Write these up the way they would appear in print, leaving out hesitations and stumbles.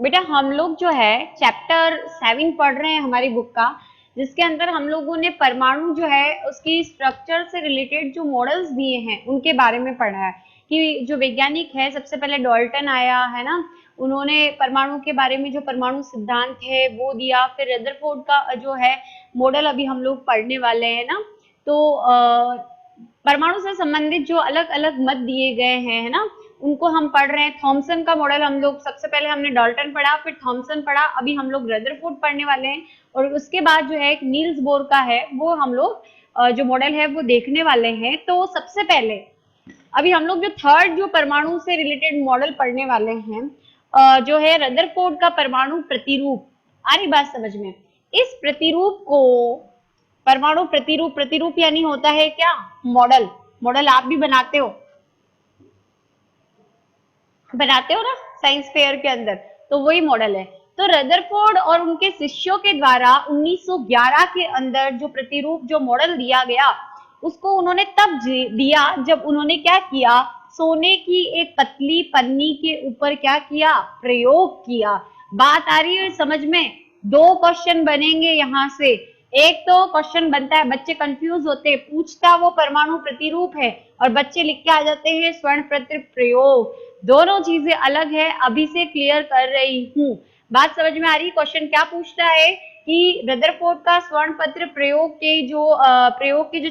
बेटा हम लोग जो है चैप्टर 7 पढ़ रहे हैं हमारी बुक का, जिसके अंदर हम लोगों ने परमाणु जो है उसकी स्ट्रक्चर से रिलेटेड जो मॉडल्स दिए हैं उनके बारे में पढ़ा है कि जो वैज्ञानिक है सबसे पहले डाल्टन आया है ना, उन्होंने परमाणु के बारे में जो परमाणु सिद्धांत है वो दिया। फिर रदरफोर्ड का जो है मॉडल अभी हम लोग पढ़ने वाले हैं ना, तो परमाणु से संबंधित जो अलग अलग मत दिए गए हैं है ना, उनको हम पढ़ रहे हैं। थॉमसन का मॉडल हम लोग सबसे पहले हमने डाल्टन पढ़ा, फिर थॉमसन पढ़ा, अभी हम लोग रदरफोर्ड पढ़ने वाले हैं। और उसके बाद जो है एक नील्स बोर का है वो हम लोग जो मॉडल है वो देखने वाले हैं। तो सबसे पहले अभी हम लोग जो थर्ड जो परमाणु से रिलेटेड मॉडल पढ़ने वाले हैं जो है रदरफोर्ड का परमाणु प्रतिरूप। आ रही बात समझ में? इस प्रतिरूप को परमाणु प्रतिरूप, प्रतिरूप यानी होता है क्या? मॉडल। मॉडल आप भी बनाते हो ना साइंस फेयर के अंदर, तो वही मॉडल है। तो रदरफोर्ड और उनके शिष्यों के द्वारा 1911 के अंदर जो प्रतिरूप जो मॉडल दिया गया उसको उन्होंने तब दिया जब उन्होंने क्या किया, सोने की एक पतली पन्नी के ऊपर क्या किया, प्रयोग किया। बात आ रही है समझ में? दो क्वेश्चन बनेंगे यहां से। एक तो क्वेश्चन बनता है, बच्चे कंफ्यूज होते हैं, पूछता वो परमाणु प्रतिरूप है और बच्चे लिख के आ जाते हैं स्वर्ण पत्र प्रयोग। दोनों चीजें अलग है, अभी से क्लियर कर रही हूँ। बात समझ में आ रही? क्वेश्चन क्या पूछता है कि रदरफोर्ड का स्वर्ण पत्र प्रयोग के जो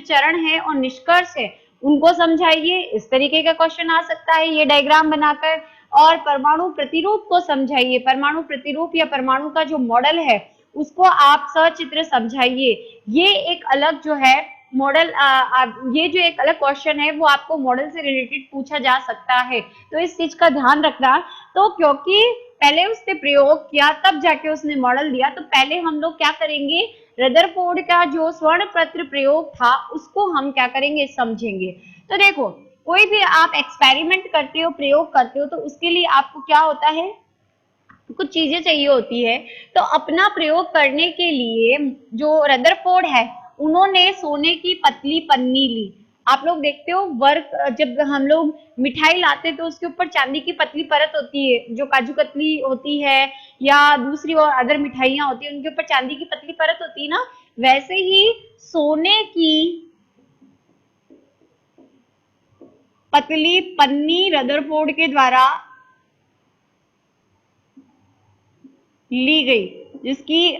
चरण है और निष्कर्ष है उनको समझाइए। इस तरीके का क्वेश्चन आ सकता है ये डायग्राम बनाकर। और परमाणु प्रतिरूप को समझाइए। परमाणु प्रतिरूप या परमाणु का जो मॉडल है उसको आप सचित्र समझाइए। ये एक अलग जो है मॉडल, ये जो एक अलग क्वेश्चन है वो आपको मॉडल से रिलेटेड पूछा जा सकता है, तो इस चीज का ध्यान रखना। तो क्योंकि पहले उसने प्रयोग किया तब जाके उसने मॉडल दिया, तो पहले हम लोग क्या करेंगे, रदरफोर्ड का जो स्वर्ण पत्र प्रयोग था उसको हम क्या करेंगे, समझेंगे। तो देखो कोई भी आप एक्सपेरिमेंट करते हो, प्रयोग करते हो, तो उसके लिए आपको क्या होता है, कुछ चीजें चाहिए होती है। तो अपना प्रयोग करने के लिए जो रदरफोर्ड है उन्होंने सोने की पतली पन्नी ली। आप लोग देखते हो वर्क, जब हम लोग मिठाई लाते तो उसके ऊपर चांदी की पतली परत होती है, जो काजू कतली होती है या दूसरी और अदर मिठाइयां होती है उनके ऊपर चांदी की पतली परत होती है ना, वैसे ही सोने की पतली पन्नी रदरफोर्ड के द्वारा ली गई, जिसकी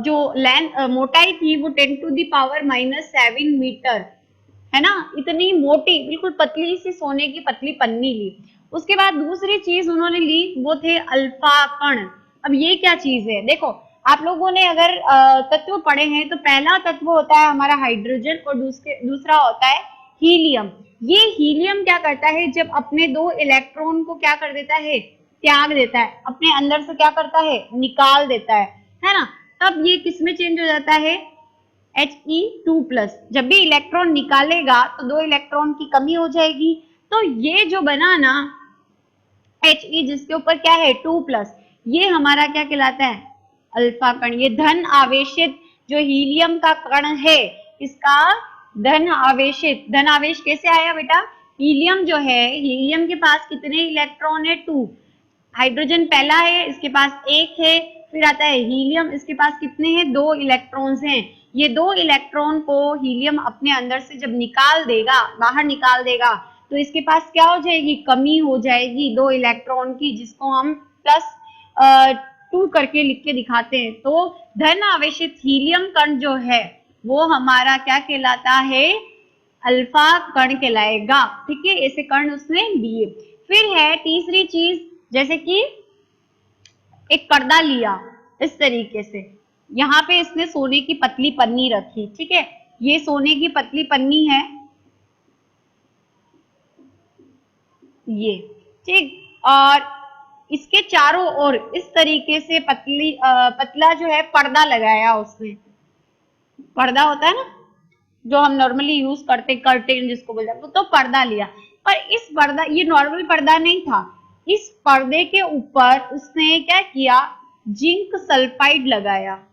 जो मोटाई थी वो 10⁻⁻7 मीटर है ना, इतनी मोटी बिल्कुल पतली सी सोने की पतली पन्नी ली। उसके बाद दूसरी चीज उन्होंने ली वो थे अल्फा कण। अब ये क्या चीज है, देखो आप लोगों ने अगर तत्व पढ़े हैं तो पहला तत्व होता है हमारा हाइड्रोजन और दूसरा होता है हीलियम। ये हीलियम क्या करता है, जब अपने दो इलेक्ट्रॉन को क्या कर देता है, त्याग देता है, अपने अंदर से क्या करता है, निकाल देता है ना, तब ये किसमें चेंज हो जाता है, He2+। जब भी इलेक्ट्रॉन निकालेगा तो दो इलेक्ट्रॉन की कमी हो जाएगी। तो ये जो बना ना He, जिसके ऊपर क्या है 2+, ये हमारा क्या कहलाता है, अल्फा कण। ये धन आवेशित जो हीलियम का कण है, इसका धन आवेश कैसे आया बेटा, हीलियम जो है, हीलियम के पास कितने इलेक्ट्रॉन है, 2। हाइड्रोजन पहला है, इसके पास 1 है। फिर आता है हीलियम, इसके पास कितने हैं, 2 इलेक्ट्रॉन्स हैं। ये 2 इलेक्ट्रॉन को हीलियम अपने अंदर से जब निकाल देगा, बाहर निकाल देगा, तो इसके पास क्या हो जाएगी, कमी हो जाएगी 2 इलेक्ट्रॉन की, जिसको हम +2 करके लिख के दिखाते हैं। तो धन आवेशित हीलियम कण जो है वो हमारा क्या कहलाता है, अल्फा कण कहलाएगा। ठीक है, ऐसे कण उसने दिए। फिर है तीसरी चीज, जैसे कि एक पर्दा लिया इस तरीके से, यहाँ पे इसने सोने की पतली पन्नी रखी। ठीक है, ये सोने की पतली पन्नी है ये, ठीक, और इसके चारों ओर इस तरीके से पतला जो है पर्दा लगाया उसने। पर्दा होता है ना जो हम नॉर्मली यूज करते, कर्टेन जिसको बोलते हैं, तो पर्दा लिया। पर इस पर्दा, ये नॉर्मल पर्दा नहीं था, इस पर्दे के ऊपर उसने क्या किया, जिंक सल्फाइड लगाया।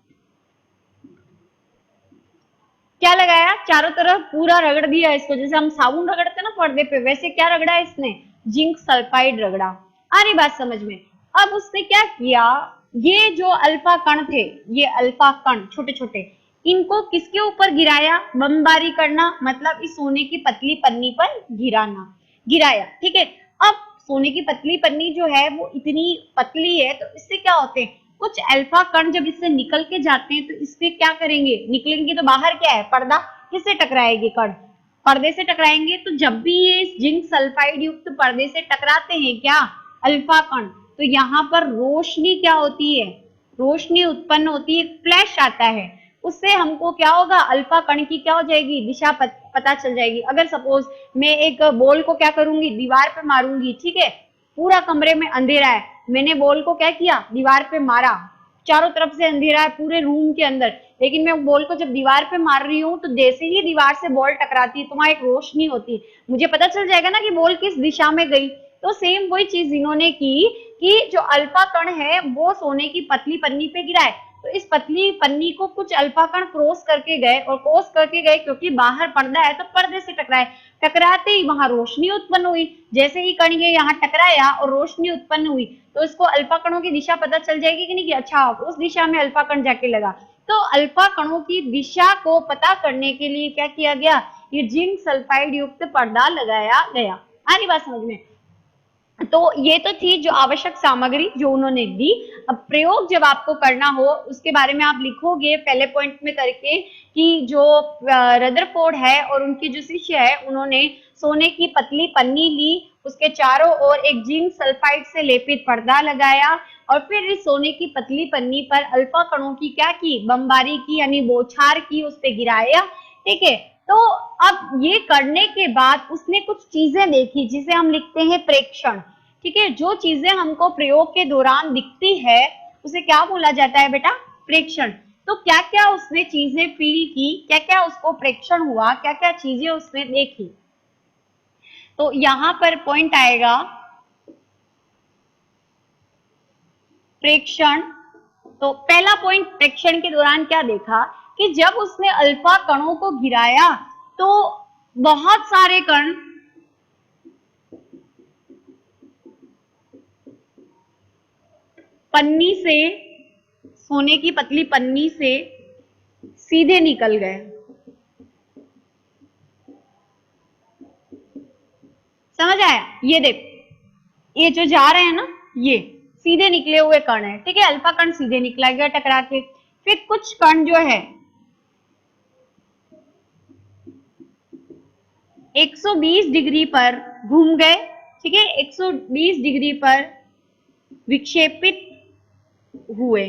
क्या लगाया, चारों तरफ पूरा रगड़ दिया इसको, जैसे हम साबुन रगड़ते ना पर्दे पे, वैसे क्या रगड़ा इसने, जिंक सल्फाइड रगड़ा। आ रही बात समझ में? अब उसने क्या किया, ये जो अल्फा कण थे, ये अल्फा कण छोटे छोटे, इनको किसके ऊपर गिराया, बमबारी करना, मतलब इस सोने की पतली पन्नी पर गिराया। ठीक है, अब सोने की पतली पन्नी जो है वो इतनी पतली है, तो इससे क्या होते हैं, कुछ अल्फा कण जब इससे निकल के जाते हैं तो इससे क्या करेंगे, निकलेंगे तो बाहर क्या है, पर्दा, किससे टकराएगी, कण पर्दे से टकराएंगे। तो जब भी ये इस जिंक सल्फाइड युक्त पर्दे से टकराते हैं क्या, अल्फा कण, तो यहाँ पर रोशनी क्या होती है, रोशनी उत्पन्न होती है, फ्लैश आता है, उससे हमको क्या होगा, अल्फा कण की क्या हो जाएगी, दिशा पता चल जाएगी। अगर सपोज मैं एक बॉल को क्या करूंगी, दीवार पे मारूंगी, ठीक है, पूरा कमरे में अंधेरा है, मैंने बॉल को क्या किया, दीवार पे मारा, चारों तरफ से अंधेरा है पूरे रूम के अंदर, लेकिन मैं बॉल को जब दीवार पे मार रही हूँ तो जैसे ही दीवार से बॉल टकराती है तो वहां एक रोशनी होती है, मुझे पता चल जाएगा ना कि बॉल किस दिशा में गई। तो सेम वही चीज इन्होंने की कि जो अल्फा कण है वो सोने की पतली पन्नी पे गिरा है, तो इस पतली पन्नी को कुछ अल्फा कण क्रॉस करके गए, और क्रॉस करके गए क्योंकि बाहर पर्दा है तो पर्दे से टकराए, टकराते ही वहां रोशनी उत्पन्न हुई, जैसे ही कण ये यहाँ टकराया और रोशनी उत्पन्न हुई तो इसको अल्फा कणों की दिशा पता चल जाएगी कि नहीं, कि अच्छा उस दिशा में अल्फा कण जाके लगा। तो अल्फा कणों की दिशा को पता करने के लिए क्या किया गया, ये जिंक सल्फाइड युक्त पर्दा लगाया गया। आ रही बात समझ में। तो ये तो थी जो आवश्यक सामग्री जो उन्होंने दी। अब प्रयोग जब आपको करना हो उसके बारे में आप लिखोगे पहले पॉइंट में करके कि जो रदरफोर्ड है और उनके जो शिष्य है उन्होंने सोने की पतली पन्नी ली, उसके चारों ओर एक जिंक सल्फाइड से लेपित पर्दा लगाया और फिर इस सोने की पतली पन्नी पर अल्फा कणों की क्या की, बमबारी की, यानी बौछार की, उस पे गिराया। ठीक है, तो अब ये करने के बाद उसने कुछ चीजें देखी जिसे हम लिखते हैं प्रेक्षण। ठीक है, जो चीजें हमको प्रयोग के दौरान दिखती है उसे क्या बोला जाता है बेटा, प्रेक्षण। तो क्या क्या उसने चीजें फील की, क्या क्या उसको प्रेक्षण हुआ, क्या क्या चीजें उसने देखी, तो यहां पर पॉइंट आएगा प्रेक्षण। तो पहला पॉइंट, प्रेक्षण के दौरान क्या देखा कि जब उसने अल्फा कणों को गिराया तो बहुत सारे कण पन्नी से, सोने की पतली पन्नी से सीधे निकल गए। समझ आया, ये देख, ये जो जा रहे हैं ना ये सीधे निकले हुए कण है। ठीक है, अल्फा कण सीधे निकला गया टकरा के, फिर कुछ कण जो है 120 डिग्री पर घूम गए। ठीक है, 120 डिग्री पर विक्षेपित हुए।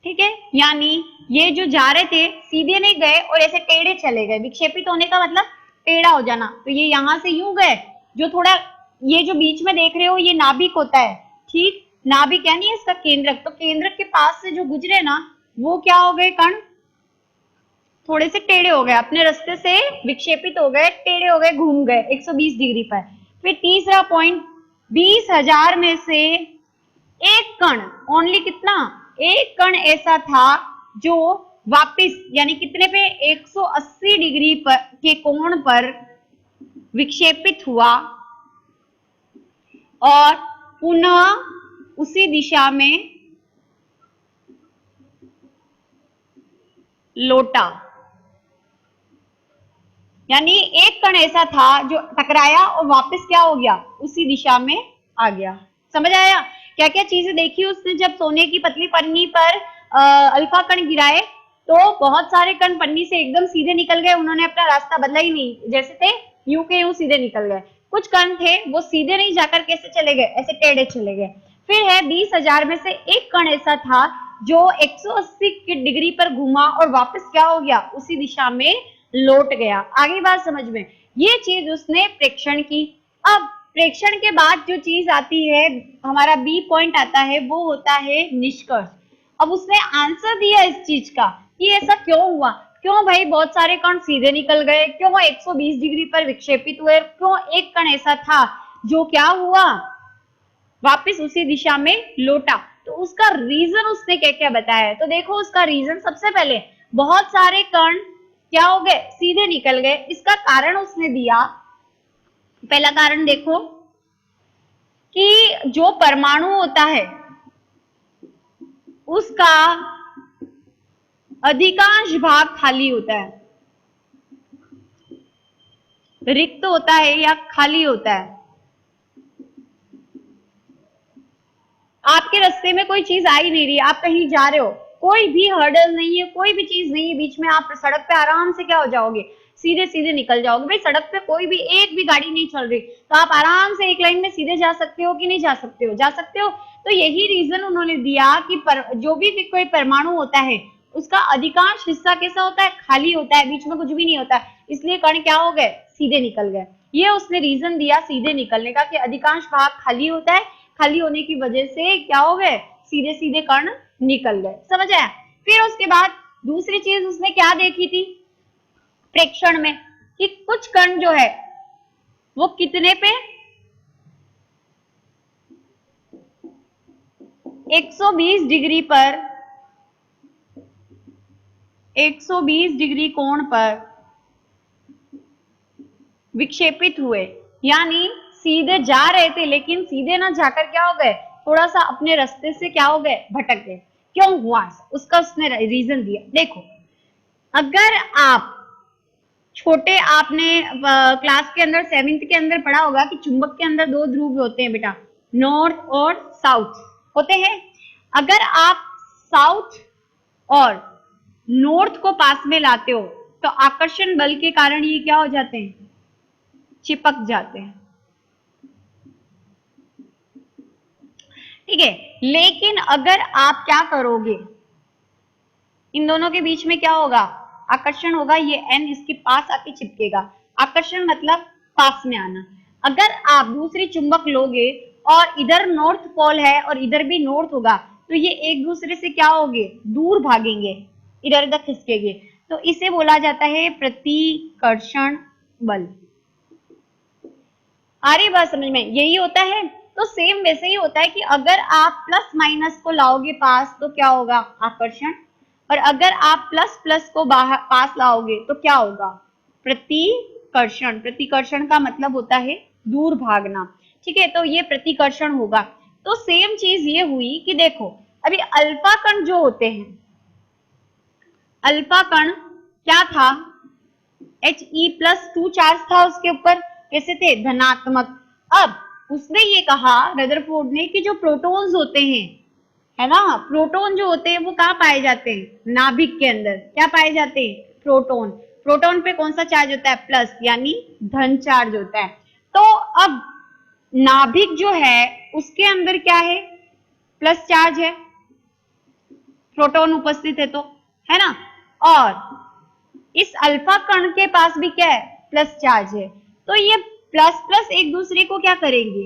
ठीक है, यानी ये जो जा रहे थे सीधे नहीं गए और ऐसे टेढ़े चले गए, विक्षेपित होने का मतलब टेढ़ा हो जाना, तो ये यहां से यूं गए, जो थोड़ा ये जो बीच में देख रहे हो ये नाभिक होता है। ठीक, नाभिक यानी इसका केंद्रक, तो केंद्रक के पास से जो गुजरे ना वो क्या हो गए, कण थोड़े से टेढ़े हो गए, अपने रास्ते से विक्षेपित हो गए, टेढ़े हो गए, घूम गए 120 डिग्री पर। फिर तीसरा पॉइंट, 20,000 में से एक कण, ओनली कितना, एक कण ऐसा था जो वापिस यानी कितने पे, 180 डिग्री पर के कोण पर विक्षेपित हुआ और पुनः उसी दिशा में लौटा। यानी एक कण ऐसा था जो टकराया और वापस क्या हो गया, उसी दिशा में आ गया। समझ आया, क्या क्या चीजें देखी उसने जब सोने की पतली पन्नी पर अल्फा कण गिराए, तो बहुत सारे कण पन्नी से एकदम सीधे निकल गए, उन्होंने अपना रास्ता बदला ही नहीं, जैसे थे यूं के यूं सीधे निकल गए। कुछ कण थे वो सीधे नहीं जाकर कैसे चले गए, ऐसे टेढ़े चले गए। फिर है 20,000 में से एक कण ऐसा था जो 180 की डिग्री पर घुमा और वापस क्या हो गया, उसी दिशा में लौट गया। आगे बात समझ में, ये चीज उसने प्रेक्षण की। अब प्रेक्षण के बाद जो चीज आती है, हमारा बी पॉइंट आता है, वो होता है निष्कर्ष। अब उसने आंसर दिया इस चीज का कि ऐसा क्यों हुआ, क्यों भाई बहुत सारे कण सीधे निकल गए, क्यों 120 डिग्री पर विक्षेपित हुए, क्यों एक कण ऐसा था जो क्या हुआ, वापस उसी दिशा में लौटा। तो उसका रीजन उसने क्या क्या बताया है, तो देखो उसका रीजन, सबसे पहले बहुत सारे कण क्या हो गए, सीधे निकल गए। इसका कारण उसने दिया, पहला कारण देखो कि जो परमाणु होता है उसका अधिकांश भाग खाली होता है, रिक्त होता है या खाली होता है। आपके रास्ते में कोई चीज आ ही नहीं रही, आप कहीं जा रहे हो, कोई भी हर्डल नहीं है, कोई भी चीज नहीं है बीच में, आप सड़क पे आराम से क्या हो जाओगे, सीधे सीधे निकल जाओगे। भाई सड़क पे कोई भी एक भी गाड़ी नहीं चल रही, तो आप आराम से एक लाइन में सीधे जा सकते हो कि नहीं जा सकते हो? जा सकते हो। तो यही रीजन उन्होंने दिया कि जो भी कोई परमाणु होता है उसका अधिकांश हिस्सा कैसा होता है, खाली होता है, बीच में कुछ भी नहीं होता है, इसलिए कण क्या हो गए, सीधे निकल गए। ये उसने रीजन दिया सीधे निकलने का कि अधिकांश भाग खाली होता है, खाली होने की वजह से क्या हो गए, सीधे सीधे कण निकल गए। समझ आया? फिर उसके बाद दूसरी चीज उसने क्या देखी थी प्रेक्षण में, कि कुछ कण जो है वो कितने पे, 120 डिग्री पर, 120 डिग्री कोण पर विक्षेपित हुए, यानी सीधे जा रहे थे लेकिन सीधे ना जाकर क्या हो गए, थोड़ा सा अपने रास्ते से क्या हो गए, भटक गए। क्यों हुआ उसका उसने रीजन दिया। देखो अगर आप छोटे, आपने क्लास के अंदर 7th के अंदर पढ़ा होगा कि चुंबक के अंदर दो ध्रुव होते हैं बेटा, नॉर्थ और साउथ होते हैं। अगर आप साउथ और नॉर्थ को पास में लाते हो तो आकर्षण बल के कारण ये क्या हो जाते हैं, चिपक जाते हैं। ठीक है, लेकिन अगर आप क्या करोगे, इन दोनों के बीच में क्या होगा, आकर्षण होगा, ये एन इसके पास आके चिपकेगा। आकर्षण मतलब पास में आना। अगर आप दूसरी चुंबक लोगे और इधर नॉर्थ पोल है और इधर भी नॉर्थ होगा, तो ये एक दूसरे से क्या होंगे, दूर भागेंगे, इधर उधर खिसकेंगे। तो इसे बोला जाता है प्रतिकर्षण बल। आ रही बात समझ में? यही होता है। तो सेम वैसे ही होता है कि अगर आप प्लस माइनस को लाओगे पास तो क्या होगा, आकर्षण, और अगर आप प्लस प्लस को बाहर पास लाओगे तो क्या होगा, प्रतिकर्षण। प्रतिकर्षण का मतलब होता है दूर भागना। ठीक है, तो ये प्रतिकर्षण होगा। तो सेम चीज ये हुई कि देखो अभी अल्फा कण जो होते हैं, अल्फा कण क्या था, He+2 चार्ज था उसके ऊपर, कैसे थे, धनात्मक। अब उसने ये कहा रदरफोर्ड ने कि जो प्रोटॉन्स होते हैं, है ना, प्रोटॉन जो होते हैं वो कहाँ पाए जाते हैं, नाभिक के अंदर। क्या पाए जाते हैं, प्रोटॉन। प्रोटॉन पे कौन सा चार्ज होता है, प्लस, यानी धन चार्ज होता है। तो अब नाभिक जो है उसके अंदर क्या है, प्लस चार्ज है, प्रोटॉन उपस्थित है, तो है ना, और इस अल्फा कण के पास भी क्या है, प्लस चार्ज है। तो ये प्लस प्लस एक दूसरे को क्या करेंगे,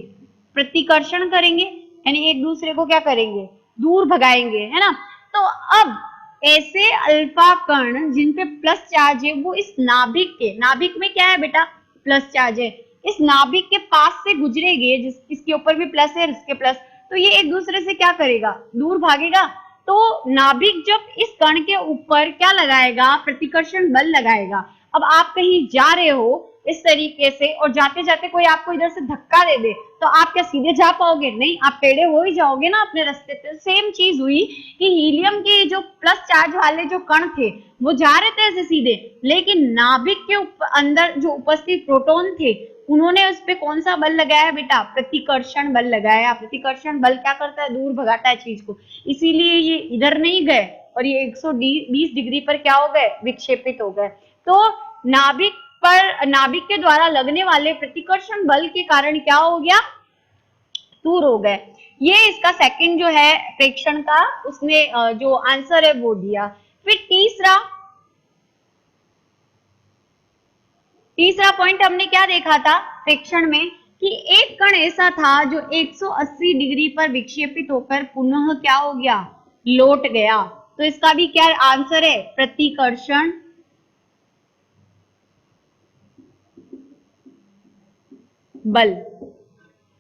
प्रतिकर्षण करेंगे, यानी एक दूसरे को क्या करेंगे, दूर भगाएंगे, है ना। तो अब ऐसे अल्फा कण जिन पे प्लस चार्ज है वो इस नाभिक के, नाभिक में क्या है बेटा, प्लस चार्ज है, इस नाभिक के पास से गुजरेंगे, जिस इसके ऊपर भी प्लस है, इसके प्लस, तो ये एक दूसरे से क्या करेगा, दूर भागेगा। तो नाभिक जब इस कण के ऊपर क्या लगाएगा, प्रतिकर्षण बल लगाएगा। अब आप कहीं जा रहे हो इस तरीके से और जाते जाते कोई आपको इधर से धक्का दे दे, तो आप क्या सीधे जा पाओगे, नहीं, आप टेढ़े हो ही जाओगे ना अपने रास्ते पे। सेम चीज हुई कि हीलियम के जो प्लस चार्ज वाले जो कण थे वो जा रहे थे ऐसे सीधे, लेकिन नाभिक के अंदर जो उपस्थित प्रोटॉन थे उन्होंने उस पे कौन सा बल लगाया बेटा, प्रतिकर्षण बल लगाया। प्रतिकर्षण बल क्या करता है, दूर भगाता है चीज को, इसीलिए ये इधर नहीं गए और ये 120 डिग्री पर क्या हो गए, विक्षेपित हो गए। तो नाभिक पर, नाभिक के द्वारा लगने वाले प्रतिकर्षण बल के कारण क्या हो गया, दूर हो गए। ये इसका सेकंड जो है प्रेक्षण का, उसने जो आंसर है वो दिया। फिर तीसरा पॉइंट हमने क्या देखा था प्रेक्षण में, कि एक कण ऐसा था जो 180 डिग्री पर विक्षेपित होकर पुनः क्या हो गया, लौट गया। तो इसका भी क्या आंसर है, प्रतिकर्षण बल।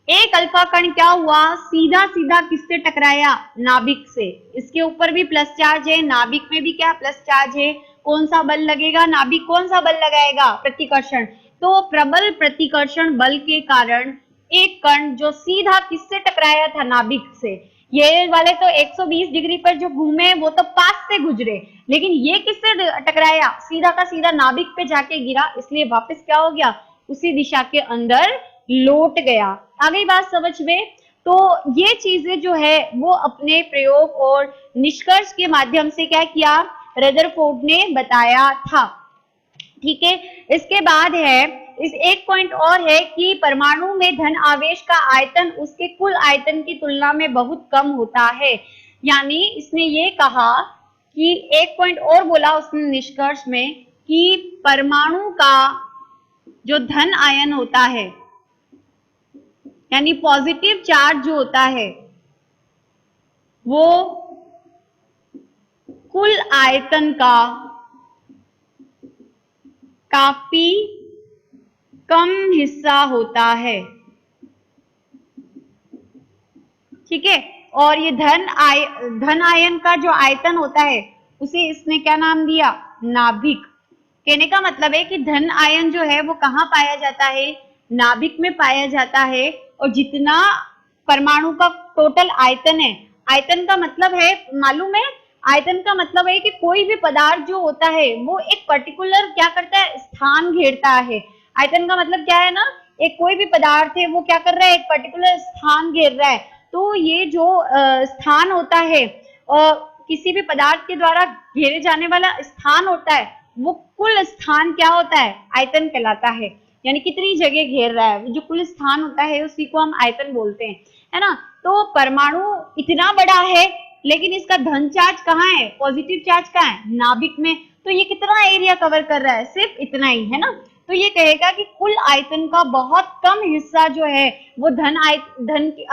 एक अल्फा कण क्या हुआ, सीधा सीधा किससे टकराया, नाभिक से। इसके ऊपर भी प्लस चार्ज है, नाभिक में भी क्या प्लस चार्ज है, कौन सा बल लगेगा, नाभिक कौन सा बल लगाएगा, प्रतिकर्षण। तो प्रबल प्रतिकर्षण बल के कारण एक कण जो सीधा किससे टकराया था, नाभिक से। ये वाले तो 120 डिग्री पर जो घूमे वो तो पास से गुजरे, लेकिन ये किससे टकराया, सीधा का सीधा नाभिक पे जाके गिरा, इसलिए वापस क्या हो गया, उसी दिशा के अंदर लौट गया। आ गई बात समझ में। तो ये चीजें जो है वो अपने प्रयोग और निष्कर्ष के माध्यम से क्या किया, रदरफोर्ड ने बताया था। ठीक है, इसके बाद है, इस एक पॉइंट और है कि परमाणु में धन आवेश का आयतन उसके कुल आयतन की तुलना में बहुत कम होता है। यानी इसने ये कहा कि एक पॉइंट और बोला उसने निष्कर्ष में कि परमाणु का जो धन आयन होता है, यानी पॉजिटिव चार्ज जो होता है, वो कुल आयतन का काफी कम हिस्सा होता है। ठीक है, और ये धन आयन का जो आयतन होता है उसे इसने क्या नाम दिया, नाभिक। कहने का मतलब है कि धन आयन जो है वो कहाँ पाया जाता है, नाभिक में पाया जाता है। और जितना परमाणु का टोटल आयतन है, आयतन का मतलब है, मालूम है, आयतन का मतलब है कि कोई भी पदार्थ जो होता है वो एक पर्टिकुलर क्या करता है, स्थान घेरता है। आयतन का मतलब क्या है ना, एक कोई भी पदार्थ है वो क्या कर रहा है, एक पर्टिकुलर स्थान घेर रहा है। तो ये जो स्थान होता है, किसी भी पदार्थ के द्वारा घेरे जाने वाला स्थान होता है, वो कुल स्थान क्या होता है, आयतन कहलाता है। यानी कितनी जगह घेर रहा है, जो कुल स्थान होता है उसी को हम आयतन बोलते हैं, है ना। तो परमाणु इतना बड़ा है, लेकिन इसका धन चार्ज कहाँ है, पॉजिटिव चार्ज कहाँ है, नाभिक में। तो ये कितना एरिया कवर कर रहा है, सिर्फ इतना ही, है ना। तो ये कहेगा कि कुल आयतन का बहुत कम हिस्सा जो है वो धन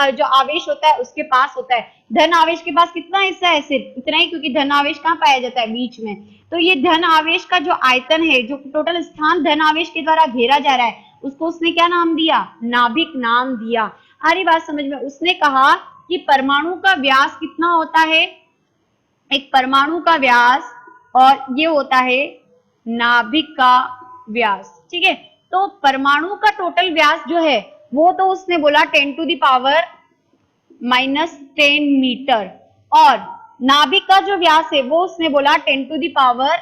जो आवेश होता है उसके पास होता है। धन आवेश के पास कितना हिस्सा है, सिर्फ इतना ही, क्योंकि धन आवेश कहाँ पाया जाता है, बीच में। तो ये धन आवेश का जो आयतन है, जो टोटल स्थान धन आवेश के द्वारा घेरा जा रहा है, उसको उसने क्या नाम दिया, नाभिक नाम दिया। आ रही बात समझ में। उसने कहा कि परमाणु का व्यास कितना होता है, एक परमाणु का व्यास, और ये होता है नाभिक का व्यास। ठीक है, तो परमाणु का टोटल व्यास जो है वो तो उसने बोला 10 टू द पावर -10 मीटर, और नाभिक का जो व्यास है वो उसने बोला 10 टू द पावर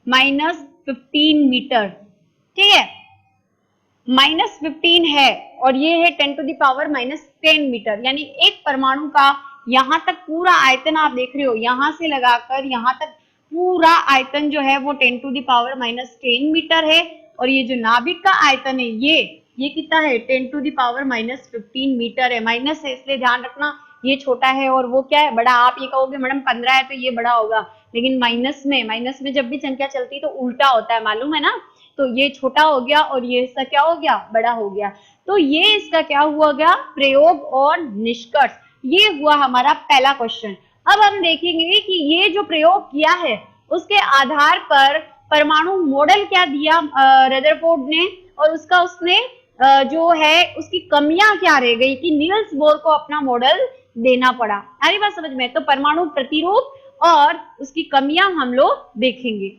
-15 मीटर। ठीक है, -15 है और ये है 10 टू द पावर -10 मीटर। यानी एक परमाणु का यहां तक पूरा आयतन आप देख रहे हो, यहां से लगाकर यहां तक पूरा आयतन जो है वो 10 टू द पावर -10 मीटर है। और ये जो नाभिक का आयतन है ये कितना है, 10 टू द पावर -15 मीटर है। माइनस है इसलिए ध्यान रखना, ये छोटा है और वो क्या है, बड़ा। आप ये कहोगे मैडम 15 है तो ये बड़ा होगा, लेकिन माइनस में जब भी संख्या चलती है तो उल्टा होता है, मालूम है ना। तो ये छोटा हो गया और ये इसका क्या हो गया, बड़ा हो गया। तो ये इसका क्या हुआ गया, प्रयोग और निष्कर्ष। ये हुआ हमारा पहला क्वेश्चन। अब हम देखेंगे कि ये जो प्रयोग किया है उसके आधार पर परमाणु मॉडल क्या दिया रदरफोर्ड ने, और उसका उसने जो है उसकी कमियां क्या रह गई कि नील्स बोर को अपना मॉडल देना पड़ा। सारी बात समझ में। तो परमाणु प्रतिरूप और उसकी कमियां हम लोग देखेंगे।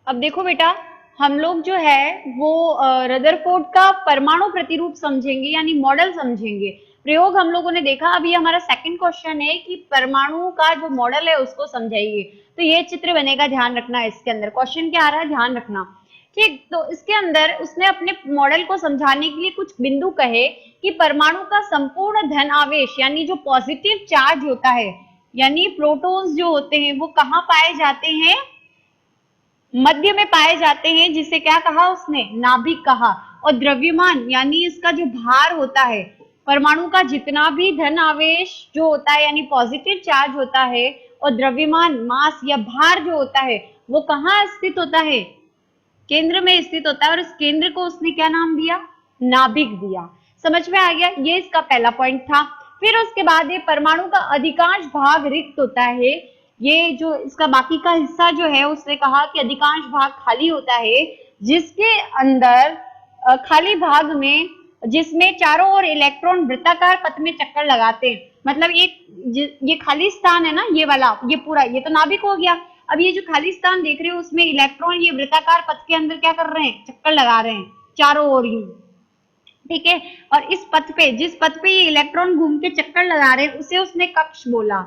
अब देखो बेटा, हम लोग जो है वो रदरफोर्ड का परमाणु प्रतिरूप समझेंगे, यानी मॉडल समझेंगे। प्रयोग हम लोगों ने देखा, अभी हमारा सेकंड क्वेश्चन है कि परमाणु का जो मॉडल है उसको समझाइए। तो ये चित्र बनेगा, ध्यान रखना। इसके अंदर क्वेश्चन क्या आ रहा है, ध्यान रखना। ठीक, तो इसके अंदर उसने अपने मॉडल को समझाने के लिए कुछ बिंदु कहे कि परमाणु का संपूर्ण धन आवेश, यानी जो पॉजिटिव चार्ज होता है, यानी प्रोटॉन्स जो होते हैं वो कहाँ पाए जाते हैं, मध्य में पाए जाते हैं, जिसे क्या कहा उसने, नाभिक कहा। और द्रव्यमान यानी इसका जो भार होता है, परमाणु का जितना भी धन आवेश जो होता है यानी पॉजिटिव चार्ज होता है, और द्रव्यमान मास या भार जो होता है वो कहाँ स्थित होता है, केंद्र में स्थित होता है। और इस केंद्र को उसने क्या नाम दिया, नाभिक दिया। समझ में आ गया, ये इसका पहला पॉइंट था। फिर उसके बाद ये परमाणु का अधिकांश भाग रिक्त होता है, ये जो इसका बाकी का हिस्सा जो है उसने कहा कि अधिकांश भाग खाली होता है, जिसके अंदर खाली भाग में, जिसमें चारों ओर इलेक्ट्रॉन वृत्ताकार पथ में चक्कर लगाते हैं। मतलब एक ये खाली स्थान है ना, ये वाला, ये पूरा, ये तो नाभिक हो गया। अब ये जो खाली स्थान देख रहे हो उसमें इलेक्ट्रॉन ये वृत्ताकार पथ के अंदर क्या कर रहे हैं, चक्कर लगा रहे हैं चारों ओर यूं, ठीक है। और इस पथ पे, जिस पथ पे ये इलेक्ट्रॉन घूम के चक्कर लगा रहे हैं उसे उसने कक्ष बोला।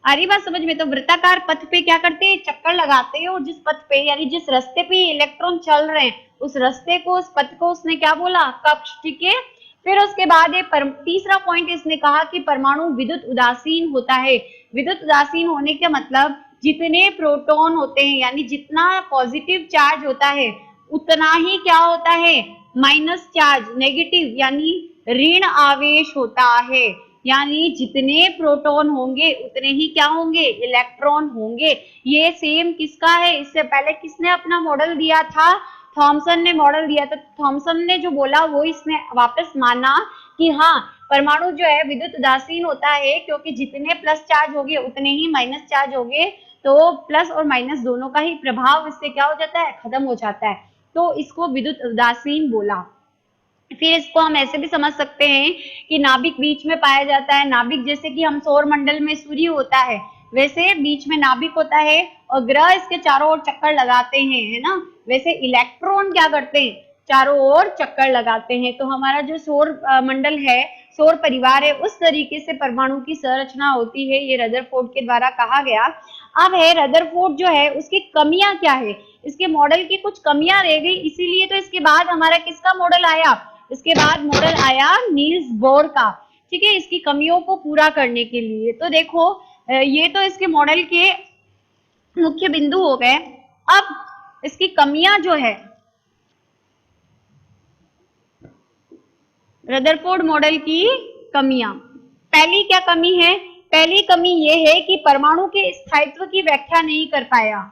आ रही बात समझ में? तो वृत्ताकार पथ पे क्या करते हैं, चक्कर लगाते हैं, और जिस पथ पे यानी जिस रास्ते पे इलेक्ट्रॉन चल रहे हैं उस रास्ते को, उस पथ को उसने क्या बोला, कक्ष, ठीक है। फिर उसके बाद ये तीसरा पॉइंट इसने कहा कि परमाणु विद्युत उदासीन होता है। विद्युत उदासीन होने का मतलब जितने प्रोटॉन होते हैं यानी जितना पॉजिटिव चार्ज होता है उतना ही क्या होता है, माइनस चार्ज, नेगेटिव यानी ऋण आवेश होता है। यानी जितने प्रोटॉन होंगे उतने ही क्या होंगे, इलेक्ट्रॉन होंगे। ये सेम किसका है, इससे पहले किसने अपना मॉडल दिया था, थॉमसन ने मॉडल दिया था। थॉमसन ने जो बोला वो इसने वापस माना कि हाँ परमाणु जो है विद्युत उदासीन होता है, क्योंकि जितने प्लस चार्ज होंगे उतने ही माइनस चार्ज होंगे, तो प्लस और माइनस दोनों का ही प्रभाव इससे क्या हो जाता है, खत्म हो जाता है, तो इसको विद्युत उदासीन बोला। फिर इसको हम ऐसे भी समझ सकते हैं कि नाभिक बीच में पाया जाता है। नाभिक जैसे कि हम सौर मंडल में सूर्य होता है वैसे बीच में नाभिक होता है और ग्रह इसके चारों ओर चक्कर लगाते हैं, है ना। वैसे इलेक्ट्रॉन क्या करते हैं, चारों ओर चक्कर लगाते हैं। तो हमारा जो सौर मंडल है, सौर परिवार है, उस तरीके से परमाणु की संरचना होती है, ये रदरफोर्ड के द्वारा कहा गया। अब है रदरफोर्ड जो है उसकी कमियां क्या है, इसके मॉडल की कुछ कमियां रह गई, इसीलिए तो इसके बाद हमारा किसका मॉडल आया, इसके बाद मॉडल आया नील्स बोर का, ठीक है, इसकी कमियों को पूरा करने के लिए। तो देखो ये तो इसके मॉडल के मुख्य बिंदु हो गए। अब इसकी कमियां जो है, रदरफोर्ड मॉडल की कमियां, पहली क्या कमी है, पहली कमी ये है कि परमाणु के स्थायित्व की व्याख्या नहीं कर पाया।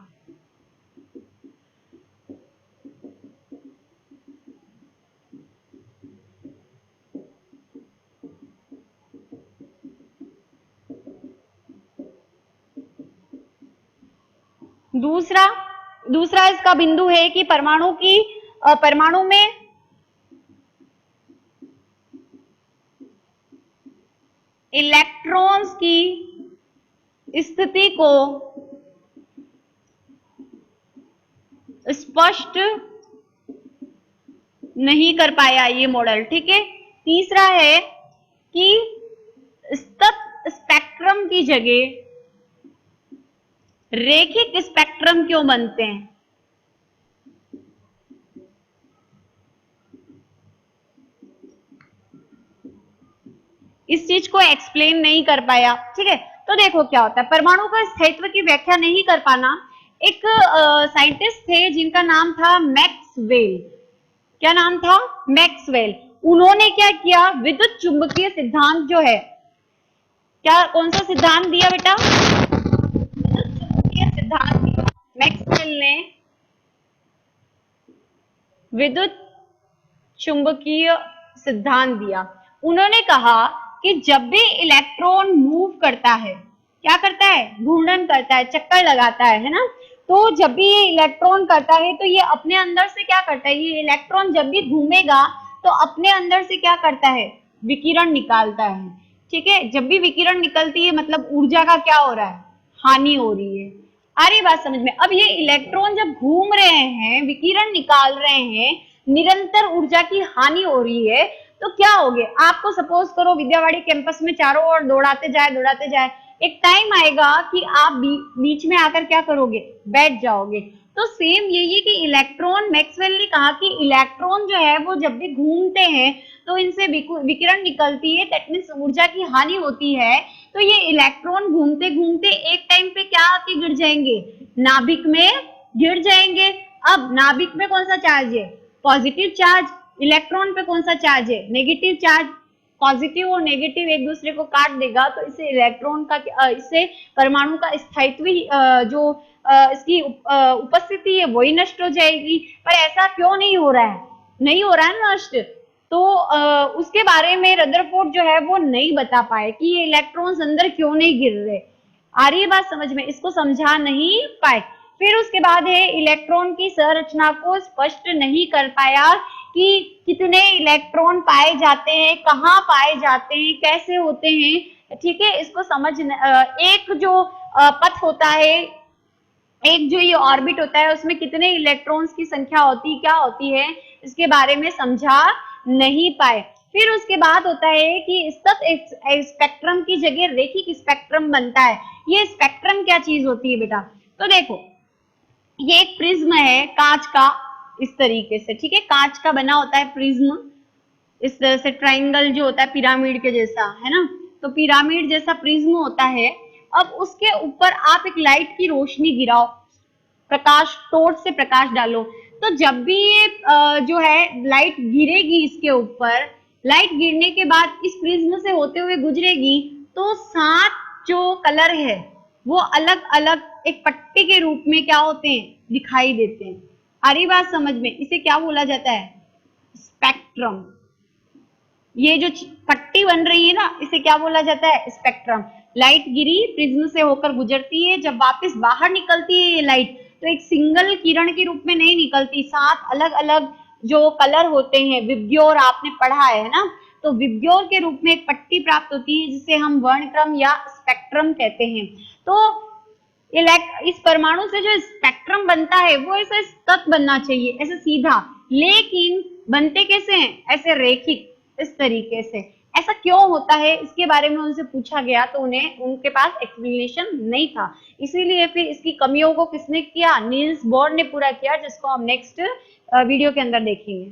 दूसरा इसका बिंदु है कि परमाणु में इलेक्ट्रॉन्स की स्थिति को स्पष्ट नहीं कर पाया ये मॉडल, ठीक है। तीसरा है कि सतत स्पेक्ट्रम की जगह रेखिक स्पेक्ट्रम क्यों बनते हैं, इस चीज को एक्सप्लेन नहीं कर पाया, ठीक है। तो देखो क्या होता है, परमाणु का स्थायित्व की व्याख्या नहीं कर पाना। एक साइंटिस्ट थे जिनका नाम था मैक्सवेल, क्या नाम था, मैक्सवेल। उन्होंने क्या किया, विद्युत चुंबकीय सिद्धांत जो है, क्या कौन सा सिद्धांत दिया बेटा, विद्युत चुंबकीय सिद्धांत दिया। मैक्सवेल ने विद्युत चुंबकीय सिद्धांत दिया। उन्होंने कहा कि जब भी इलेक्ट्रॉन मूव करता है, क्या करता है, घूर्णन करता है, चक्कर लगाता है ना, तो जब भी ये इलेक्ट्रॉन करता है तो ये अपने अंदर से क्या करता है, ये इलेक्ट्रॉन जब भी घूमेगा तो अपने अंदर से क्या करता है, विकिरण निकालता है, ठीक है। जब भी विकिरण निकलती है मतलब ऊर्जा का क्या हो रहा है, हानि हो रही है। आ रही बात समझ में? अब ये इलेक्ट्रॉन जब घूम रहे हैं, विकिरण निकाल रहे हैं, निरंतर ऊर्जा की हानि हो रही है, तो क्या हो गया, आपको सपोज करो विद्यावाड़ी कैंपस में चारों ओर दौड़ाते जाए, एक टाइम आएगा कि आप बीच में आकर क्या करोगे, बैठ जाओगे। तो सेम यही है कि इलेक्ट्रॉन, मैक्सवेल ने कहा कि इलेक्ट्रॉन जो है वो जब भी घूमते हैं तो इनसे विकिरण निकलती है, दैट मीन्स ऊर्जा की हानि होती है। तो ये इलेक्ट्रॉन घूमते घूमते एक टाइम पे क्या आके गिर जाएंगे, नाभिक में गिर जाएंगे। अब नाभिक में कौन सा चार्ज है, पॉजिटिव चार्ज, इलेक्ट्रॉन पे कौन सा चार्ज है, नेगेटिव चार्ज। पॉजिटिव और नेगेटिव एक दूसरे को काट देगा तो इससे इलेक्ट्रॉन का, इससे परमाणु का स्थायित्व जो इसकी उपस्थिति है वही नष्ट हो जाएगी। पर ऐसा क्यों नहीं हो रहा है, नहीं हो रहा है नष्ट, तो उसके बारे में रदरफोर्ड जो है वो नहीं बता पाए कि ये इलेक्ट्रॉन्स अंदर क्यों नहीं गिर रहे। आ रही है बात समझ में, इसको समझा नहीं पाए। फिर उसके बाद है इलेक्ट्रॉन की संरचना को स्पष्ट नहीं कर पाया कि कितने इलेक्ट्रॉन पाए जाते हैं, कहाँ पाए जाते हैं, कैसे होते हैं, ठीक है। इसको समझ, एक जो पथ होता है एक जो ये ऑर्बिट होता है उसमें कितने इलेक्ट्रॉन्स की संख्या होती क्या होती है, इसके बारे में समझा नहीं पाए। फिर उसके बाद होता है कि सतत स्पेक्ट्रम की जगह रेखिक स्पेक्ट्रम बनता है। ये स्पेक्ट्रम क्या चीज होती है बेटा, तो देखो ये एक प्रिज्म है कांच का, इस तरीके से, ठीक है, कांच का बना होता है प्रिज्म, इस तरह से ट्राइंगल जो होता है पिरामिड के जैसा, है ना, तो पिरामिड जैसा प्रिज्म होता है। अब उसके ऊपर आप एक लाइट की रोशनी गिराओ, प्रकाश, टॉर्च से प्रकाश डालो, तो जब भी ये जो है लाइट गिरेगी इसके ऊपर, लाइट गिरने के बाद इस प्रिज्म से होते हुए गुजरेगी, तो 7 जो कलर है वो अलग अलग एक पट्टी के रूप में क्या होते हैं, दिखाई देते हैं। आ रही बात समझ में, इसे क्या बोला जाता है, स्पेक्ट्रम। ये जो पट्टी बन रही है ना, इसे क्या बोला जाता है, स्पेक्ट्रम। लाइट गिरी, प्रिज्म से होकर गुजरती है, जब वापस बाहर निकलती है ये लाइट, तो एक सिंगल किरण के रूप में नहीं निकलती, 7 अलग अलग जो कलर होते हैं, विब्ग्योर आपने पढ़ा है ना, तो विब्ग्योर के रूप में एक पट्टी प्राप्त होती है जिसे हम वर्णक्रम या स्पेक्ट्रम कहते हैं। तो इस परमाणु से जो स्पेक्ट्रम बनता है वो ऐसे सतत बनना चाहिए, ऐसे सीधा, लेकिन बनते कैसे हैं, ऐसे रेखिक, इस तरीके से। ऐसा क्यों होता है इसके बारे में उनसे पूछा गया तो उन्हें उनके पास एक्सप्लेनेशन नहीं था, इसीलिए फिर इसकी कमियों को किसने किया, नील्स बोर ने पूरा किया, जिसको हम नेक्स्ट वीडियो के अंदर देखेंगे।